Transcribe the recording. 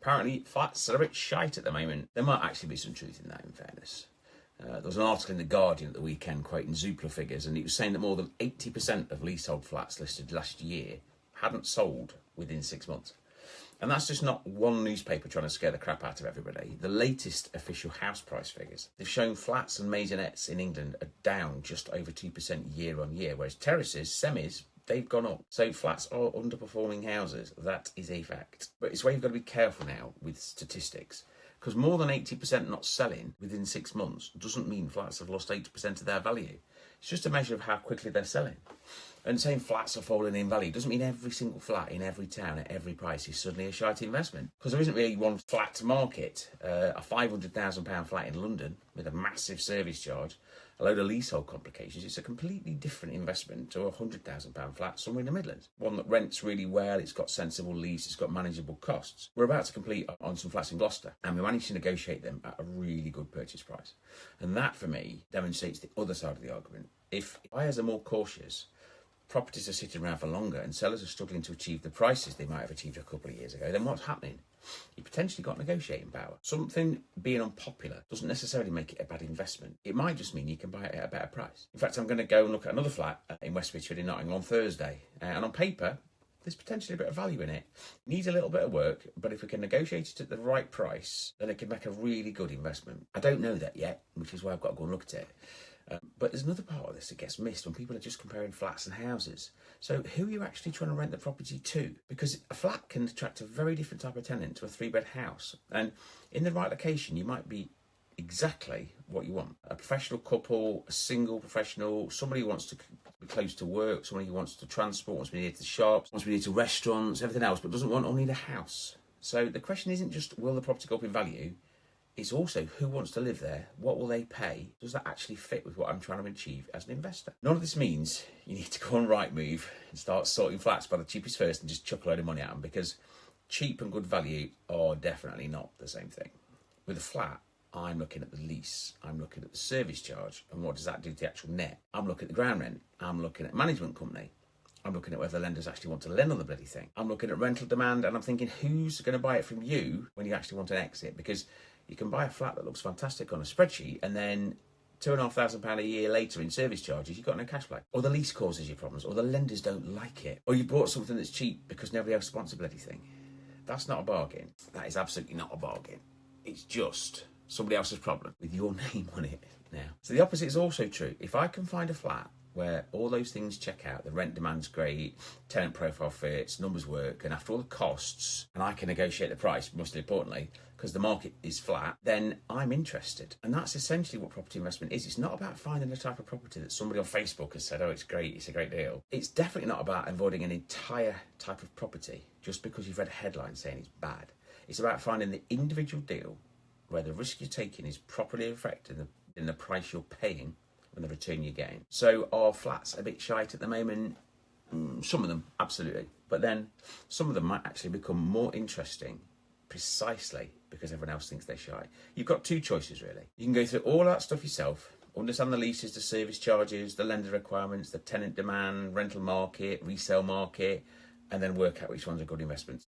Apparently, flats are a bit shite at the moment. There might actually be some truth in that, in fairness. There was an article in The Guardian at the weekend quoting Zoopla figures, and it was saying that more than 80% of leasehold flats listed last year hadn't sold within 6 months. And that's just not one newspaper trying to scare the crap out of everybody. The latest official house price figures, they've shown flats and maisonettes in England are down just over 2% year on year, whereas terraces, semis, they've gone up. So flats are underperforming houses. That is a fact. But it's where you've got to be careful now with statistics, because more than 80% not selling within 6 months doesn't mean flats have lost 80% of their value. It's just a measure of how quickly they're selling. And saying flats are falling in value doesn't mean every single flat in every town at every price is suddenly a shite investment. Because there isn't really one flat market. A £500,000 flat in London with a massive service charge, a load of leasehold complications, it's a completely different investment to a £100,000 flat somewhere in the Midlands. One that rents really well, it's got sensible lease, it's got manageable costs. We're about to complete on some flats in Gloucester, and we managed to negotiate them at a really good purchase price. And that, for me, demonstrates the other side of the argument. If buyers are more cautious, properties are sitting around for longer, and sellers are struggling to achieve the prices they might have achieved a couple of years ago, then what's happening? You potentially got negotiating power. Something being unpopular doesn't necessarily make it a bad investment. It might just mean you can buy it at a better price. In fact, I'm going to go and look at another flat in West Fitchford in Nottingham on Thursday. And on paper, there's potentially a bit of value in it. It needs a little bit of work, but if we can negotiate it at the right price, then it can make a really good investment. I don't know that yet, which is why I've got to go and look at it. But there's another part of this that gets missed when people are just comparing flats and houses. So who are you actually trying to rent the property to? Because a flat can attract a very different type of tenant to a 3-bed house. And in the right location, you might be exactly what you want. A professional couple, a single professional, somebody who wants to be close to work, somebody who wants to transport, wants to be near to the shops, wants to be near to restaurants, everything else, but doesn't want or need a house. So the question isn't just will the property go up in value? It's also who wants to live there, what will they pay, does that actually fit with what I'm trying to achieve as an investor? None of this means you need to go on Rightmove and start sorting flats by the cheapest first and just chuck a load of money at them, because cheap and good value are definitely not the same thing. With a flat, I'm looking at the lease, I'm looking at the service charge, and what does that do to the actual net? I'm looking at the ground rent, I'm looking at management company, I'm looking at whether lenders actually want to lend on the bloody thing. I'm looking at rental demand, and I'm thinking who's going to buy it from you when you actually want an exit, because you can buy a flat that looks fantastic on a spreadsheet, and then £2,500 a year later in service charges, you've got no cash flow. Or the lease causes you problems, or the lenders don't like it, or you bought something that's cheap because nobody else wants a bloody thing. That's not a bargain. That is absolutely not a bargain. It's just somebody else's problem with your name on it now. So the opposite is also true. If I can find a flat where all those things check out, the rent demand's great, tenant profile fits, numbers work, and after all the costs, and I can negotiate the price, most importantly, because the market is flat, then I'm interested. And that's essentially what property investment is. It's not about finding the type of property that somebody on Facebook has said, oh, it's great, it's a great deal. It's definitely not about avoiding an entire type of property just because you've read a headline saying it's bad. It's about finding the individual deal where the risk you're taking is properly reflected in the price you're paying and the return you're getting. So are flats a bit shite at the moment? Some of them, absolutely. But then some of them might actually become more interesting precisely because everyone else thinks they're shy. You've got two choices, really. You can go through all that stuff yourself, understand the leases, the service charges, the lender requirements, the tenant demand, rental market, resale market, and then work out which one's a good investment.